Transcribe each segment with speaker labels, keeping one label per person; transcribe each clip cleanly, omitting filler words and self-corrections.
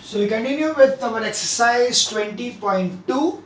Speaker 1: So we continue with our exercise 20.2.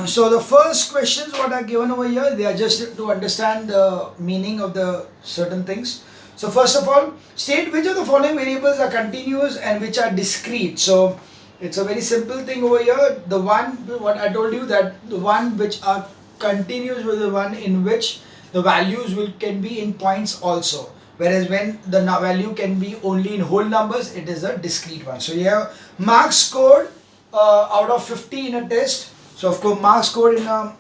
Speaker 1: So the first questions what are given over here, they are just to understand the meaning of the certain things. So first of all, state which of the following variables are continuous and which are discrete. So it's a very simple thing over here. The one, what I told you, that the one which are continuous with the one in which the values can be in points also. Whereas when the value can be only in whole numbers, it is a discrete one. So you have marks scored out of 50 in a test. So of course marks scored in a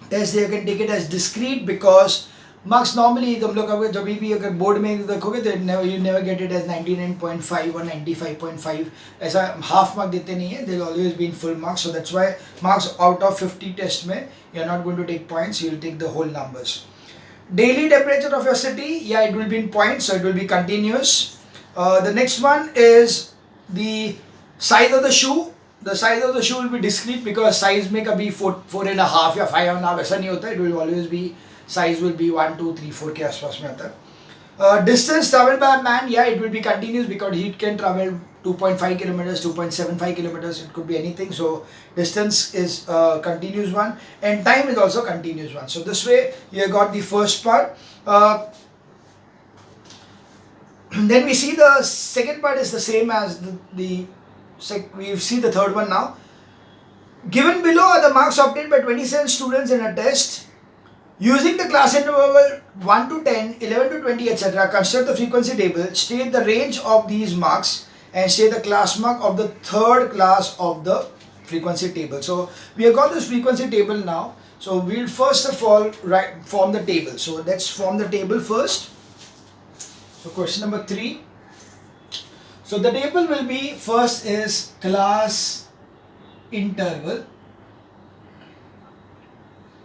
Speaker 1: test, you can take it as discrete because marks normally तुम लोग अगर जब भी अगर board में देखोगे तो you never get it as 99.5 or 95.5, ऐसा half mark देते नहीं है, they'll always be in full marks. So that's why marks out of 50 test में you're not going to take points, you'll take the whole numbers. Daily temperature of your city, yeah, it will be in points, so it will be continuous. The next one is the size of the shoe. The size of the shoe will be discrete because size में कभी 4.5 या 5.5 ऐसा नहीं होता. It will always be, size will be 1, 2, 3, 4 के आसपास में आता है. Distance traveled by a man, yeah, it will be continuous because he can travel 2.5 kilometers, 2.75 kilometers, it could be anything. So distance is continuous one and time is also continuous one. So this way you got the first part. Then we see the second part is the same as we see the third one now. Given below are the marks obtained by 27 students in a test. Using the class interval 1 to 10, 11 to 20, etc., construct the frequency table, state the range of these marks, and state the class mark of the third class of the frequency table. So we have got this frequency table now. So we'll first of all form the table. So let's form the table first. So question number 3. So the table will be, first is class interval.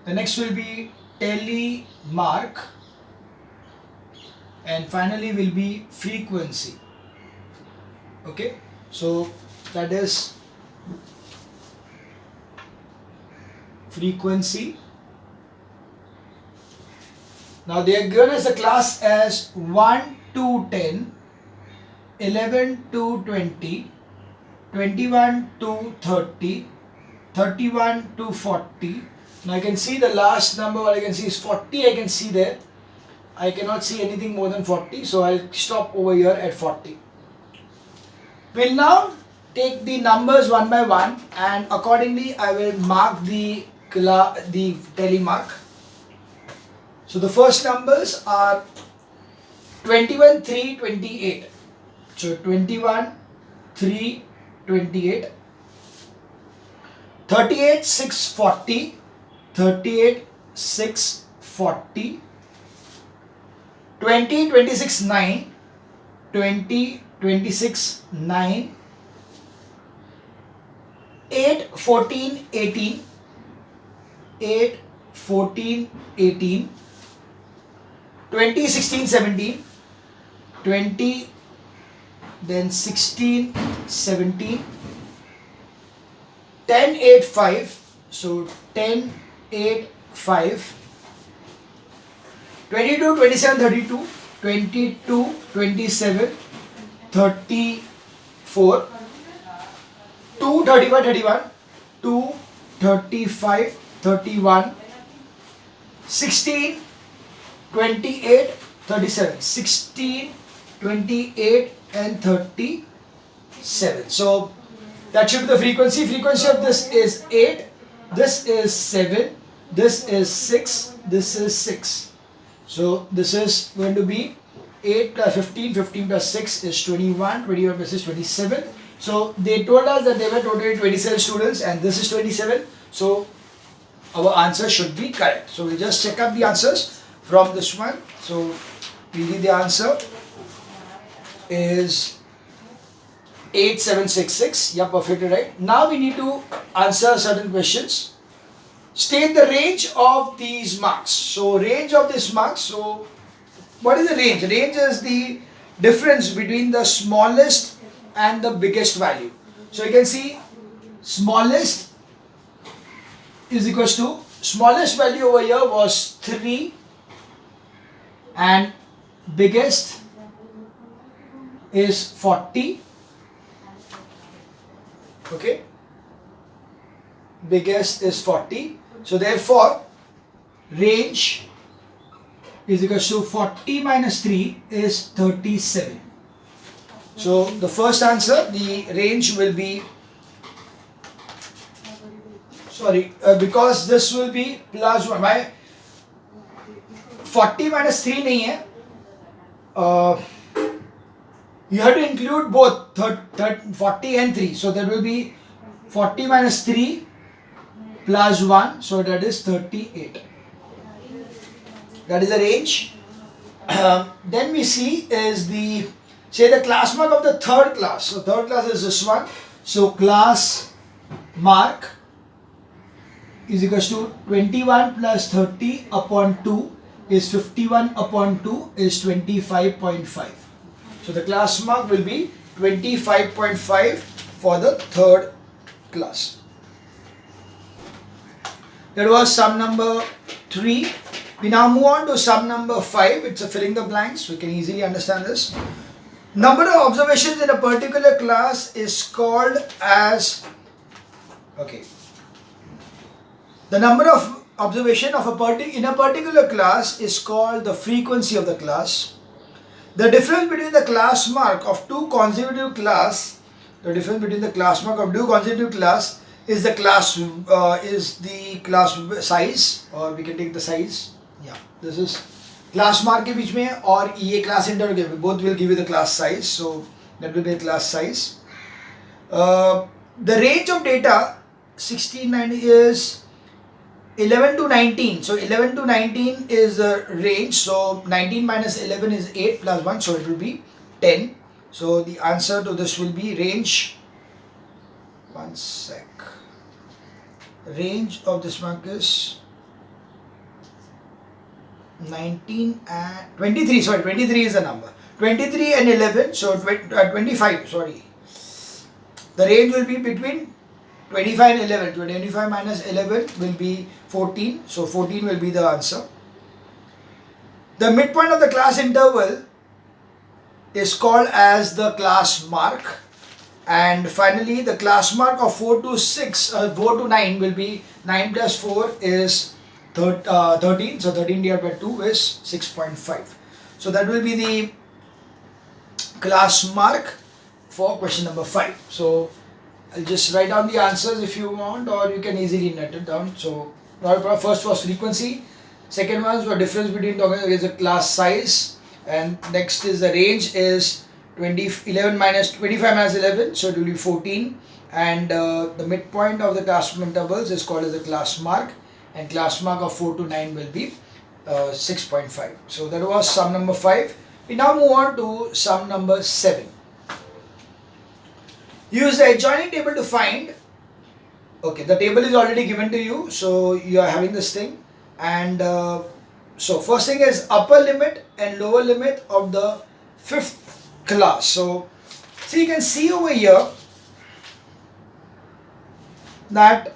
Speaker 1: The next will be tally mark, and finally will be frequency. Okay, so that is frequency. Now they are given as a class as 1 to 10, 11 to 20, 21 to 30, 31 to 40. Now I can see the last number, what I can see is 40, I can see there. I cannot see anything more than 40, so I'll stop over here at 40. We'll now take the numbers one by one and accordingly I will mark the tally mark. So the first numbers are 21, 3, 28. So 21, 3, 28. 38, 6, 40. 38, 6, 40. 20, 26, 9. 20, 26, 9. 8, 14, 18. 8, 14, 18. 20, 16, 17. 20, then 16, 17. 10, 8, 5. So 10, 8, 5. 22, 27, 32. 22, 27, 34. 2, 35, 31. 2, 35, 31. 16, 28, 37. 16, 28 and 37. So that should be the frequency. Frequency of this is 8. This is 7. This is 6. This is 6. So this is going to be 8 plus 15. 15 plus 6 is 21. 21 plus 6 is 27. So they told us that there were totally 27 students and this is 27. So our answer should be correct. So we just check up the answers from this one. So really the answer is 8766. Yeah, perfectly right. Now we need to answer certain questions. State the range of these marks. So range of these marks. So what is the range? Range is the difference between the smallest and the biggest value. So you can see smallest is equals to, smallest value over here was 3 and biggest is 40. Okay, biggest is 40. So therefore range is equal to 40 minus 3 is 37. So the first answer, the range will be, because this will be plus 1. Why 40 minus 3 nahi hai? You have to include both 40 and 3. So that will be 40 minus 3 plus 1. So that is 38. That is the range. Then we see is the class mark of the third class. So third class is this one. So class mark is equal to 21 plus 30 upon 2 is 51 upon 2 is 25.5. So the class mark will be 25.5 for the third class. That was sum number 3. We now move on to sum number 5. It's a filling the blanks. We can easily understand this. Number of observations in a particular class is called as, the number of observation of in a particular class is called the frequency of the class. The difference between the class mark of two consecutive class, is the class size, or we can take the size. Yeah, this is class mark के बीच में और ये class interval, both will give you the class size. So that will be the class size. The range of data 1690 is 11 to 19. So 11 to 19 is the range. So 19 minus 11 is 8 plus 1. So it will be 10. So the answer to this will be range. One sec. Range of this mark is 19 and 23. Sorry, 23 is the number. 23 and 11. So 25. Sorry. The range will be between 25 and 11. 25 minus 11 will be 14. So 14 will be the answer. The midpoint of the class interval is called as the class mark. And finally, the class mark of 4 to 9 will be 9 plus 4 is 13. So 13 divided by 2 is 6.5. So that will be the class mark for question number 5. So I'll just write down the answers if you want, or you can easily note it down. So first was frequency, second one was difference between is a class size, and next is the range is 25 minus 11, so it will be 14, and the midpoint of the class intervals is called as the class mark, and class mark of 4 to 9 will be 6.5. So that was sum number 5. We now move on to sum number 7. Use the adjoining table to find. Okay, the table is already given to you, so you are having this thing. And so first thing is upper limit and lower limit of the fifth class. So you can see over here that,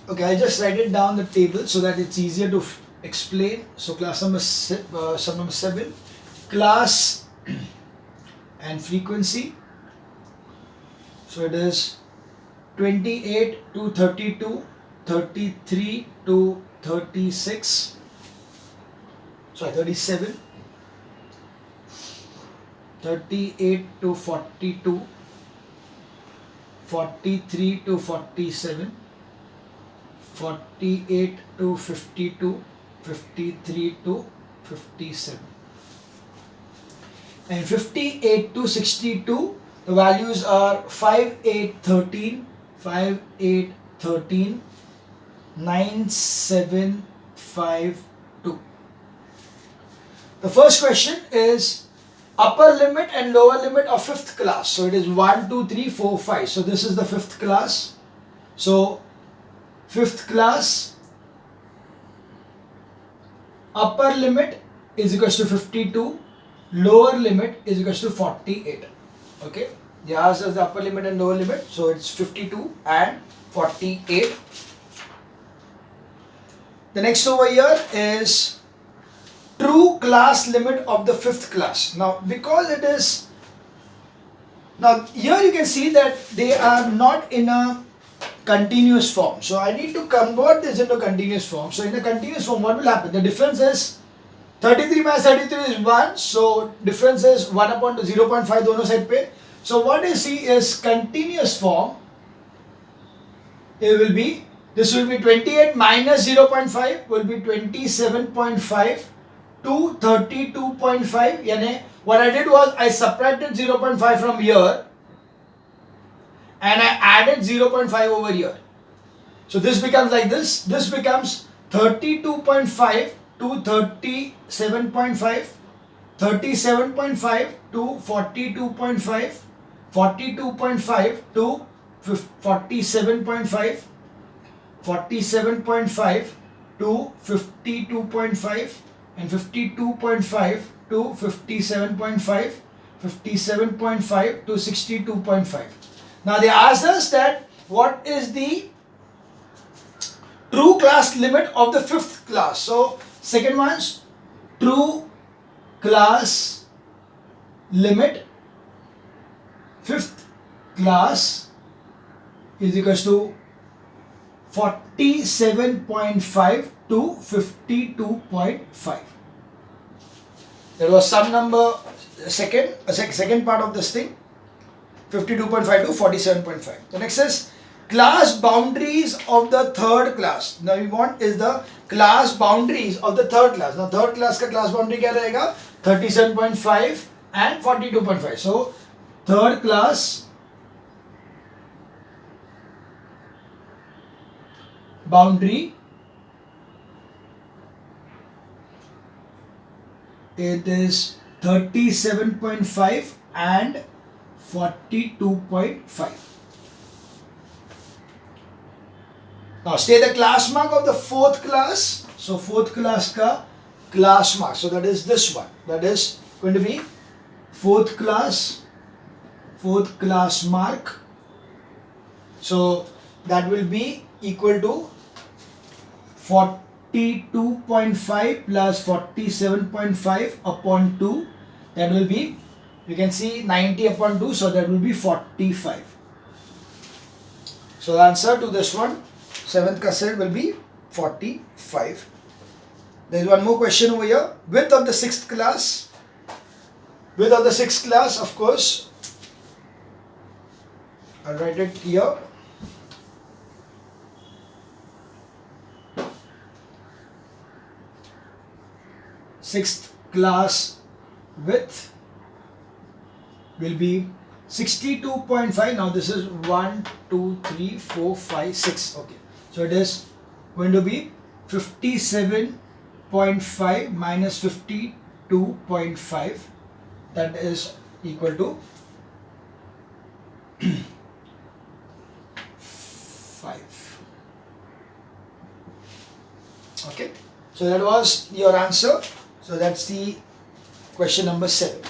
Speaker 1: okay, I'll just write it down the table so that it's easier to explain. So sum number 7, class and frequency. So it is 28 to 32, 33 to 36, sorry 37, 38 to 42, 43 to 47, 48 to 52, 53 to 57. And 58 to 62, the values are 5, 8, 13, 5, 8, 13, 9, 7, 5, 2. The first question is upper limit and lower limit of fifth class. So it is 1, 2, 3, 4, 5. So this is the fifth class. So fifth class, upper limit is equal to 52, lower limit is equal to 48. Okay, they asked us the upper limit and lower limit, so it's 52 and 48. The next over here is true class limit of the fifth class. Now because it is, now here you can see that they are not in a continuous form. So I need to convert this into continuous form. So in a continuous form, what will happen? The difference is 33 minus 33 is 1. So difference is 1 upon 0.5 दोनों side पे. So what you see is continuous form. It will be, this will be 28 minus 0.5 will be 27.5 to 32.5. Yani what I did was I subtracted 0.5 from here and I added 0.5 over here. So this becomes like this. This becomes 32.5 to 37.5, 37.5 to 42.5, 42.5 to 47.5, 47.5 to 52.5, and 52.5 to 57.5, 57.5 to 62.5. Now they asked us that what is the true class limit of the fifth class. So second one is true class limit fifth class is equals to 47.5 to 52.5. There was some number second part of this thing, 52.5 to 47.5. The next is class boundaries of the third class. Now we want is the class boundaries of the third class. Now third class का class boundary क्या रहेगा? 37.5 and 42.5. So third class boundary, it is 37.5 and 42.5. Now stay the class mark of the fourth class. So fourth class ka class mark. So that is this one. That is going to be fourth class mark. So that will be equal to 42.5 plus 47.5 upon 2. That will be, you can see 90 upon 2. So that will be 45. So the answer to this one, seventh ka set, will be 45. There is one more question over here. Width of the sixth class. Width of the sixth class, of course, I'll write it here. Sixth class width will be 62.5. Now this is 1, 2, 3, 4, 5, 6. Okay. So it is going to be 57.5 minus 52.5. That is equal to 5. Okay. So that was your answer. So that's the question number 7.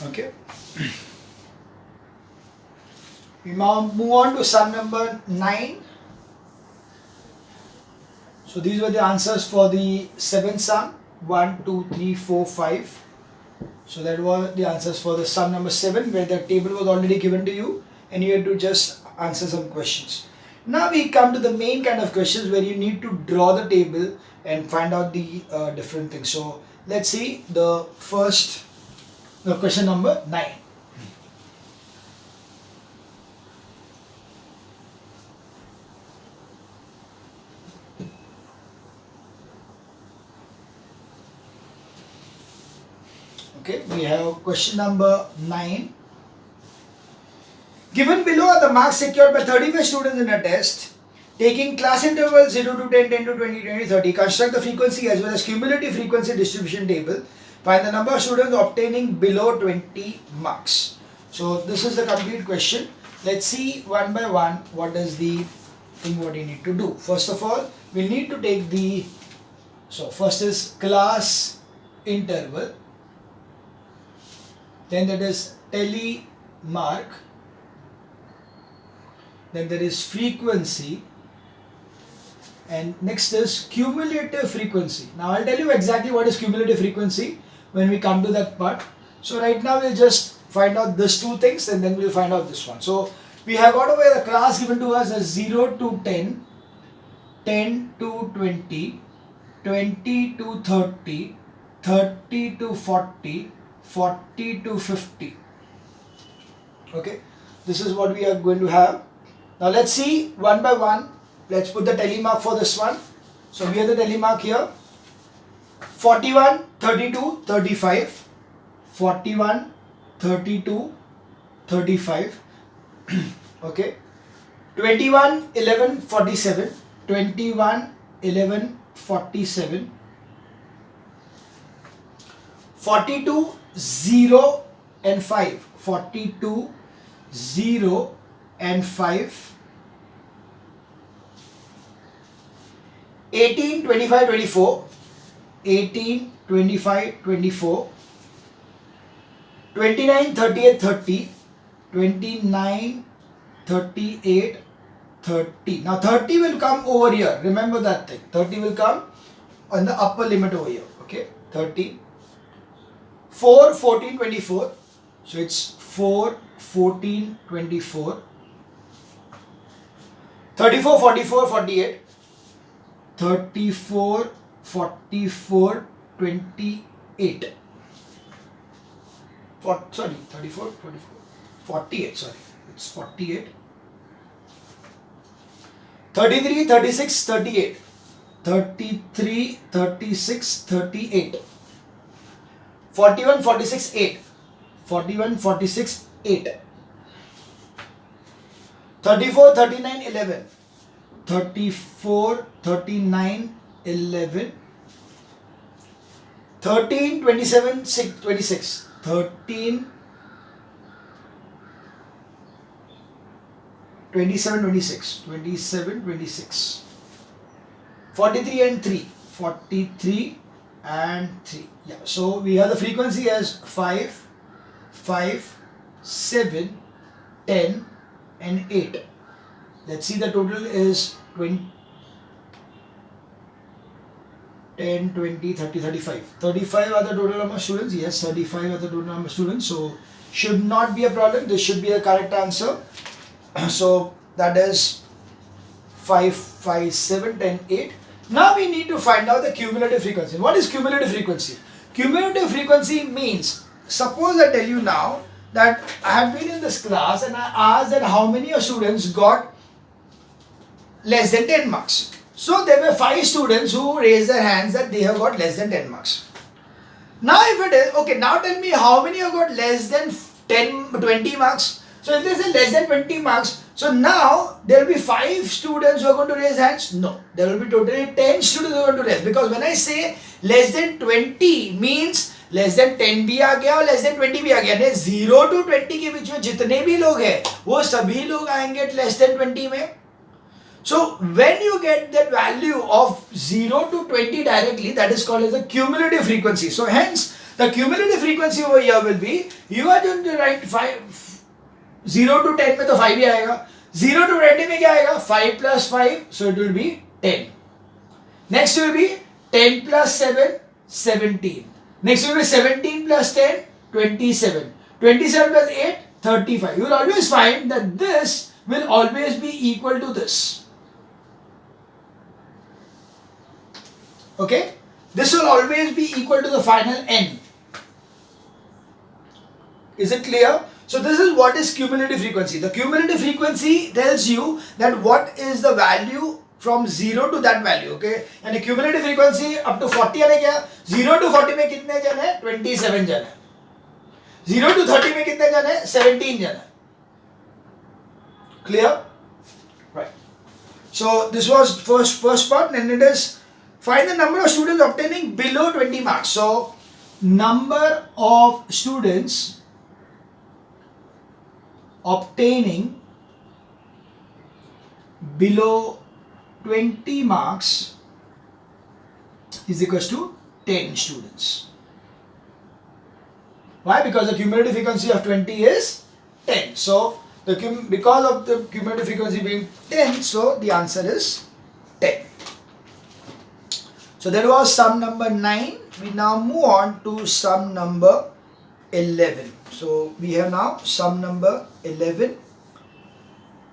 Speaker 1: Okay. We now move on to sum number 9. So these were the answers for the 7th sum. 1, 2, 3, 4, 5. So that were the answers for the sum number 7, where the table was already given to you and you had to just answer some questions. Now we come to the main kind of questions where you need to draw the table and find out the different things. So let's see the first, question number 9. Okay, we have question number 9. Given below are the marks secured by 35 students in a test. Taking class intervals 0 to 10, 10 to 20, 20 to 30, construct the frequency as well as cumulative frequency distribution table. Find the number of students obtaining below 20 marks. So this is the complete question. Let's see one by one what is the thing what you need to do. First of all, we need to take the, so first is class interval. Then that is tally mark. Then there is frequency. And next is cumulative frequency. Now I'll tell you exactly what is cumulative frequency when we come to that part. So right now we'll just find out these two things and then we'll find out this one. So we have got over the class given to us as 0 to 10, 10 to 20, 20 to 30, 30 to 40, 40 to 50. Okay, this is what we are going to have. Now let's see one by one. Let's put the telemark for this one. So we have the telemark here. 41, 32, 35. 41, 32, 35. Okay. 21, 11, 47. 21, 11, 47. 42, 0 and 5. 42, 0 and 5. 18, 25, 24. 18, 25, 24. 29, 38, 30. 29, 38, 30. Now 30 will come over here. Remember that thing. 30 will come on the upper limit over here. Okay. 30. 4, 14, 24. So it's 4, 14, 24. 34, 44, 48. 34, 44, 28. 34, 24, 48, sorry. It's 48. 33, 36, 38. 33, 36, 38. 41, 46, 8. 41, 46, 8. 34, 39, 11. 34, 39, 11. 13, 27, 6, 26. 13, 27, 26. 27, 26. 43 and 3. 43 and 3. Yeah. So we have the frequency as 5, 5, 7, 10 and 8. Let's see, the total is 20, 10, 20, 30, 35. 35 are the total number of students. Yes, 35 are the total number of students. So should not be a problem. This should be a correct answer. So that is 5, 5, 7, 10, 8. Now we need to find out the cumulative frequency. What is cumulative frequency? Cumulative frequency means, suppose I tell you now that I have been in this class and I asked that how many students got less than 10 marks. So there were 5 students who raised their hands that they have got less than 10 marks. Now if it is, okay, now tell me how many have got less than 20 marks. So if there is less than 20 marks, so now there will be 5 students who are going to raise hands? No, there will be totally 10 students who are going to raise. Because when I say less than 20 means less than 10 भी आ गया और less than 20 भी आ गया. यानी 0 to 20 के बीच में जितने भी लोग हैं वो सभी लोग आएंगे less than 20 में. So when you get that value of 0 to 20 directly, that is called as the cumulative frequency. So hence the cumulative frequency over here will be, you are going to write 0 to 10 में तो 5 ही आएगा. 0 to 20 में क्या आएगा? 5 plus 5, so it will be 10. Next will be 10 plus 7, 17. Next will be 17 plus 10, 27. 27 plus 8, 35. You will always find that this will always be equal to this. Okay? This will always be equal to the final n. Is it clear? So this is what is cumulative frequency. The cumulative frequency tells you that what is the value from 0 to that value. Okay? And the cumulative frequency up to 40 आने क्या? 0 to 40 में कितने जन है? 27 जन है. 0 to 30 में कितने जन है? 17 जन है. Clear? Right. So this was first part, and it is find the number of students obtaining below 20 marks. So number of students obtaining below 20 marks is equals to 10 students. Why? Because the cumulative frequency of 20 is 10. So because of the cumulative frequency being 10, so the answer is 10. So that was sum number 9. We now move on to sum number 11. So we have now sum number 11.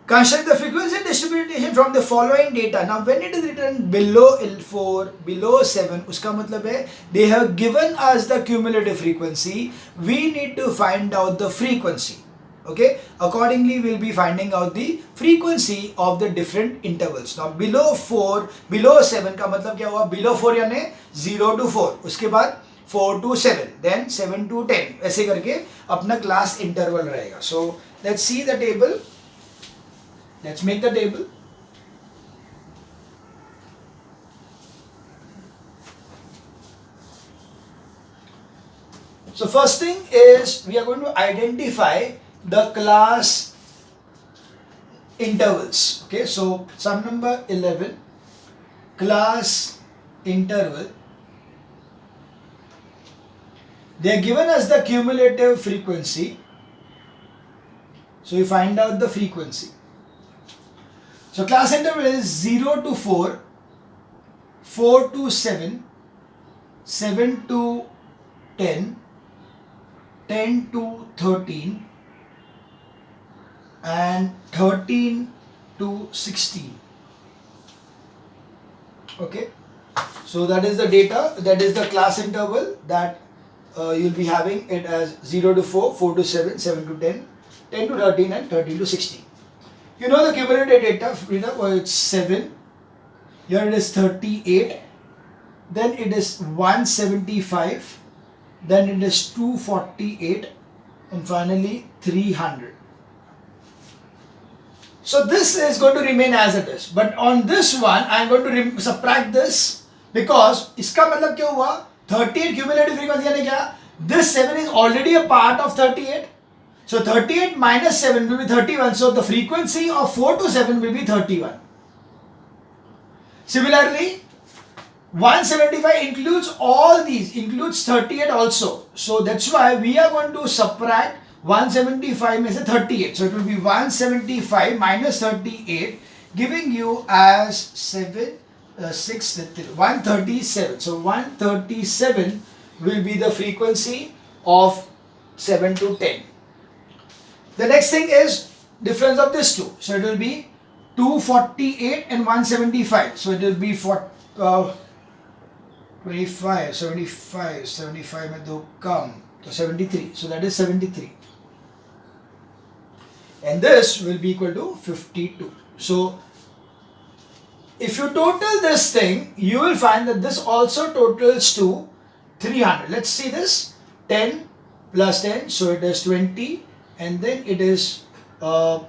Speaker 1: Construct the frequency distribution from the following data. Now when it is written below L4, below 7, uska matlab hai they have given us the cumulative frequency. We need to find out the frequency. Okay, accordingly we'll be finding out the frequency of the different intervals. Now below 4, below 7 का मतलब क्या हुआ? Below 4 यानी 0 to 4, उसके बाद 4 to 7, then 7 to 10, ऐसे करके अपना class interval रहेगा. So let's see the table. Let's make the table. So first thing is we are going to identify the class intervals. Okay, so sum number 11, class interval. They are given us the cumulative frequency. So we find out the frequency. So class interval is 0 to 4, 4 to 7, 7 to 10, 10 to 13, and 13 to 16. Okay, so that is the data, that is the class interval that you'll be having it as 0 to 4, 4 to 7, 7 to 10, 10 to 13, and 13 to 16. You know the cumulative data, it's 7, here it is 38, then it is 175, then it is 248, and finally 300. So this is going to remain as it is, but on this one I am going to subtract this, because इसका मतलब क्या हुआ? 38 cumulative frequency यानी क्या? This 7 is already a part of 38. So 38 minus 7 will be 31. So the frequency of 4 to 7 will be 31. Similarly, 175 includes all these, includes 38 also. So that's why we are going to subtract 175 में से 38. So it will be 175 minus 38, giving you as 137. So 137 will be the frequency of 7 to 10. The next thing is difference of these two. So it will be 248 and 175. So it will be 25, 75, 75 में दो कम, so 73. So that is 73. And this will be equal to 52. So if you total this thing, you will find that this also totals to 300. Let's see this. 10 plus 10, so it is 20. And then it is 5,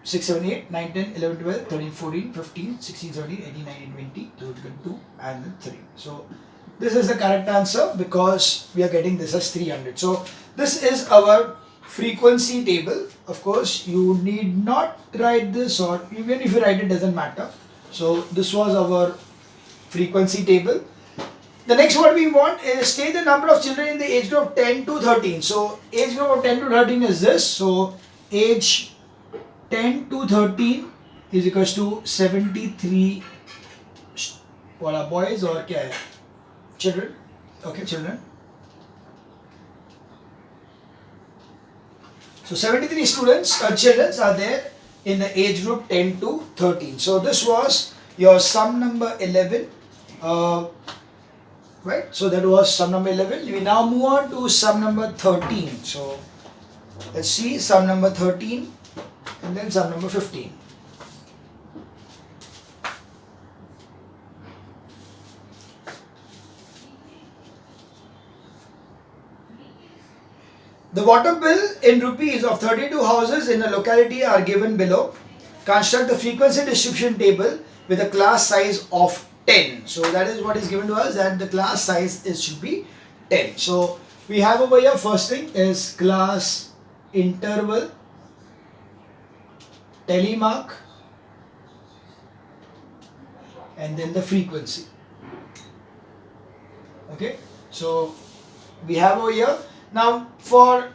Speaker 1: 6, 7, 8, 9, 10, 11, 12, 13, 14, 15, 16, 17, 18, 19, 20, 2, and then 3. So this is the correct answer because we are getting this as 300. So this is our frequency table. Of course, you need not write this, or even if you write it, doesn't matter. So this was our frequency table. The next what we want is state the number of children in the age group of 10 to 13. So age group of 10 to 13 is this. So age 10 to 13 is equals to 73 what are boys or क्या है? Children. Okay, children. So 73 students or children are there in the age group 10 to 13. So this was your sum number 11. Right, so that was sum number 11. We now move on to sum number 13. So let's see sum number 13 and then sum number 15. The water bill in rupees of 32 houses in a locality are given below. Construct the frequency distribution table with a class size of 10. So that is what is given to us, that the class size should be 10. So we have over here, first thing is class interval, telemark, and then the frequency. Okay, so we have over here. Now for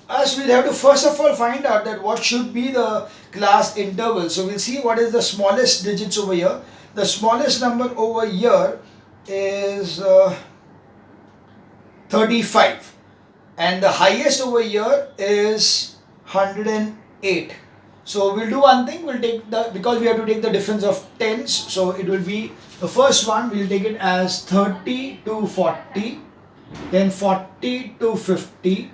Speaker 1: us, we'll have to first of all find out that what should be the class interval. So we'll see what is the smallest digits over here. the smallest number over here is 35, and the highest over here is 108. So we'll do one thing, we'll take because we have to take the difference of tens, so it will be the first one, we'll take it as 30 to 40, then 40 to 50,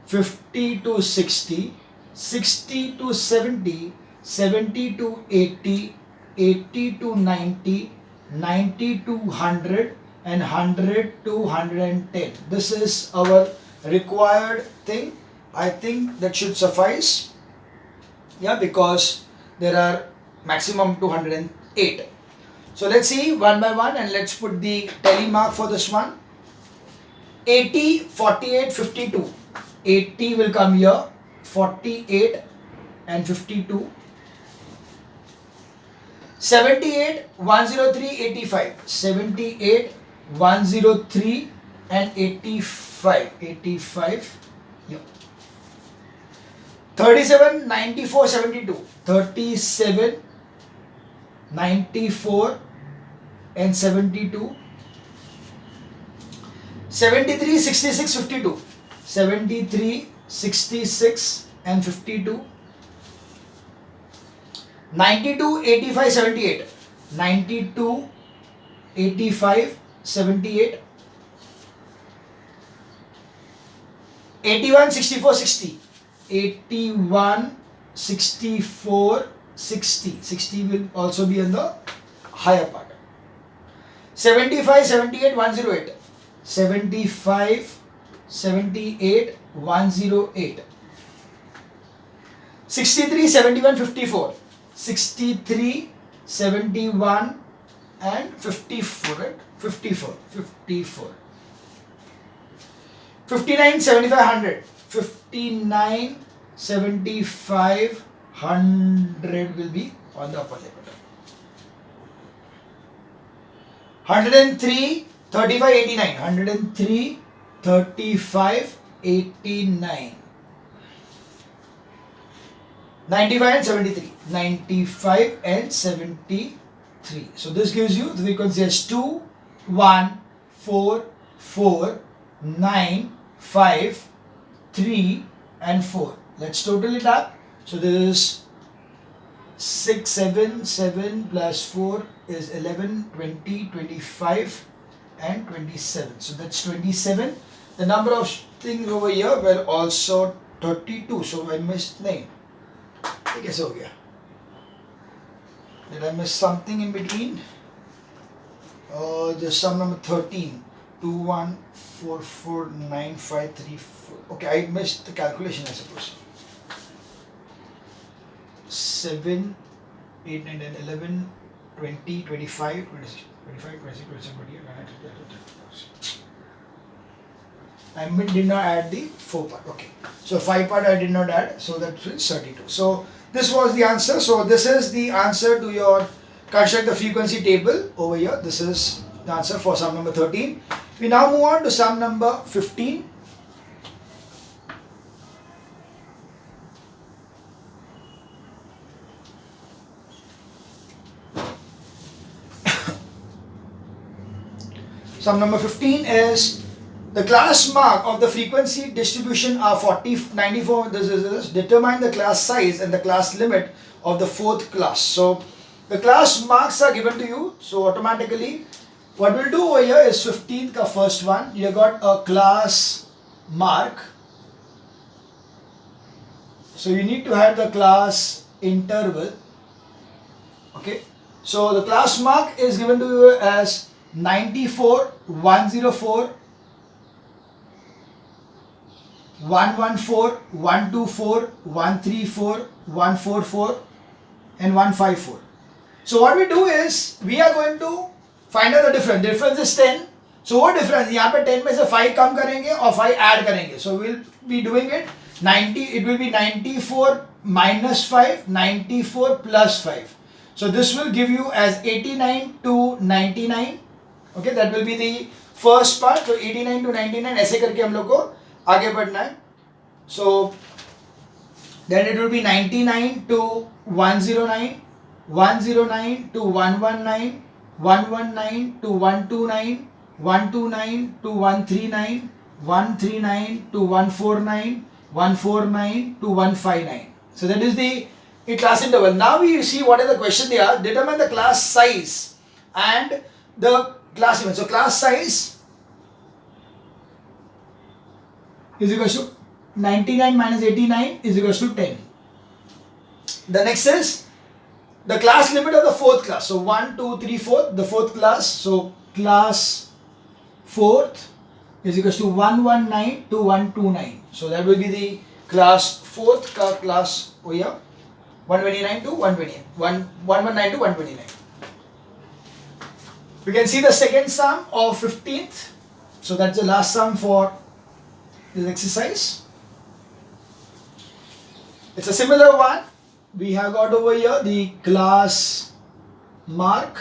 Speaker 1: 50 to 60, 60 to 70, 70 to 80, 80 to 90, 90 to 100, and 100 to 110. This is our required thing. I think that should suffice. Yeah, because there are maximum 208. So let's see one by one, and let's put the tally mark for this one. 80, 48, 52. 80 will come here, 48 and 52. 78, 103, 85. 78, 103 and 85. 85. Yeah. 37, 94, 72. 37, 94 and 72. 73, 66, 52. 73, 66 and 52. 92, 85, 78. 92, 85, 78. 81, 64, 60. 81, 64, 60. 60 will also be in the higher part. 75, 78, 108. 75, 78, 108. 63, 71, 54. 63, 71 and 54, right? 54, 54. 59, 75, 100. 59, 75, 100 will be on the upper limit. 103, 35, 89. 103, 35, 89. 95 and 73. 95 and 73. So this gives you the frequency as 2, 1, 4, 4, 9, 5, 3 and 4. Let's total it up. So this is 6, 7, 7 plus 4 is 11, 20, 25 and 27. So that's 27. The number of things over here were also 32. So I missed 9. I guess हो गया. Did I miss something in between? The sum number 13. 2, 1, 4, 4, 9, 5, 3, 4. Okay, I missed the calculation, I suppose. 7, 8, 9, 10, 11, 20, 25, 26, 25, 26, 27, 28, 29, 30. I did not add the 4 part. Okay. So 5 part I did not add. So that is 32. So this was the answer. So this is the answer to your construct the frequency table over here. This is the answer for sum number 13. We now move on to sum number 15. Sum number 15 is the class mark of the frequency distribution are 40, 94. This is determine the class size and the class limit of the fourth class. So the class marks are given to you. So automatically what we'll do over here is 15th ka first one. You got a class mark. So you need to have the class interval. Okay. So the class mark is given to you as 94, 104, 114, 124, 134, 144 and 154. So what we do is we are going to find out the difference. Difference is 10. So what difference? यहाँ पे 10 में से 5 कम करेंगे और 5 add करेंगे. So we'll be doing it 90. It will be 94 minus 5, 94 plus 5. So this will give you as 89 to 99. Okay, that will be the first part. So 89 to 99 ऐसे करके हम लोग को आगे बढ़ना है. So then it will be 99 to 109, 109 to 119, 119 to 129, 129 to 139, 139 to 149, 149 to 159. So that is the class interval. Now we see what is the question they are. Determine the class size and the class limit. So class size is equal to 99 minus 89 is equal to 10. The next is the class limit of the fourth class. So 1, 2, 3, 4, the fourth class. So class fourth is equal to 119 to 129. So that will be the class fourth class over here. 129 to 120. 119 to 129. We can see the second sum of 15th. So that's the last sum for this exercise. It's a similar one. We have got over here the class mark.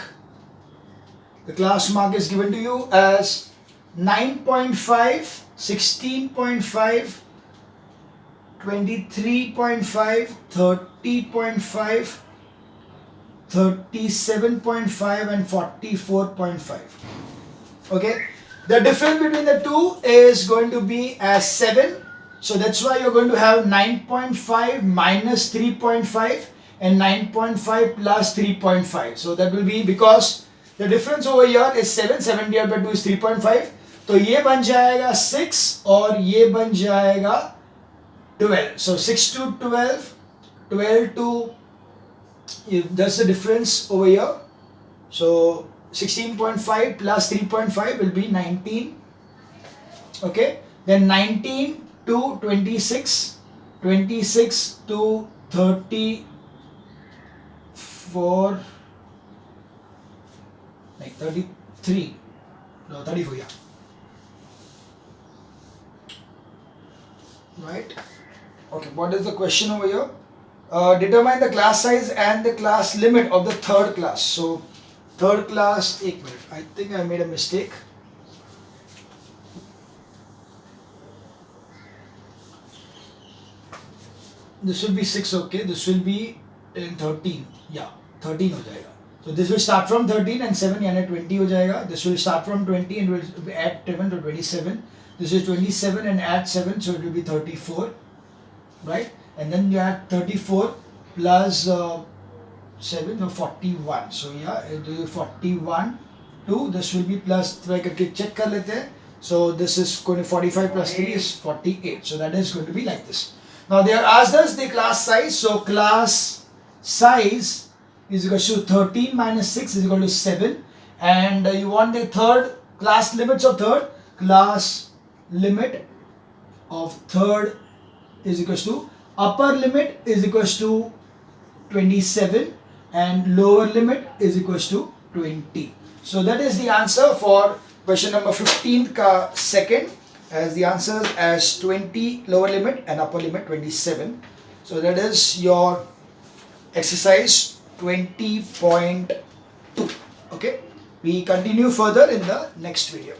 Speaker 1: The class mark is given to you as 9.5, 16.5, 23.5, 30.5, 37.5 and 44.5. Okay, the difference between the two is going to be as 7. So that's why you're going to have 9.5 minus 3.5 and 9.5 plus 3.5. So that will be, because the difference over here is 7, 7 divided by 2 is 3.5. तो ये बन जाएगा 6 और ये बन जाएगा 12. So 6 to 12, 12 to, that's the difference over here. So 16.5 plus 3.5 will be 19. Okay, then 19 to 26, 26 to 34, like 33, no 34, yeah. Right. Okay, what is the question over here? Determine the class size and the class limit of the third class. So third class, 1 minute, I think I made a mistake. This will be 6, okay, this will be 10, 13, yeah, 13 हो जाएगा. So this will start from 13 and 7 यानी 20 हो जाएगा. This will start from 20 and will add 7 to 27. This is 27 and add 7, so it will be 34, right? And then you add 34 plus 7, no, 41. So yeah, it will be 41 to, this will be plus, check कर लेते हैं. So this is going to 45 plus 3 is 48. So that is going to be like this. Now they are asked us the class size. So class size is equal to 13 minus 6 is equal to 7. And you want the third class limits of third. Class limit of third is equal to, upper limit is equal to 27 and lower limit is equal to 20. So that is the answer for question number 15 ka second, as the answer as 20 lower limit and upper limit 27. So that is your exercise 20.2. Okay, we continue further in the next video.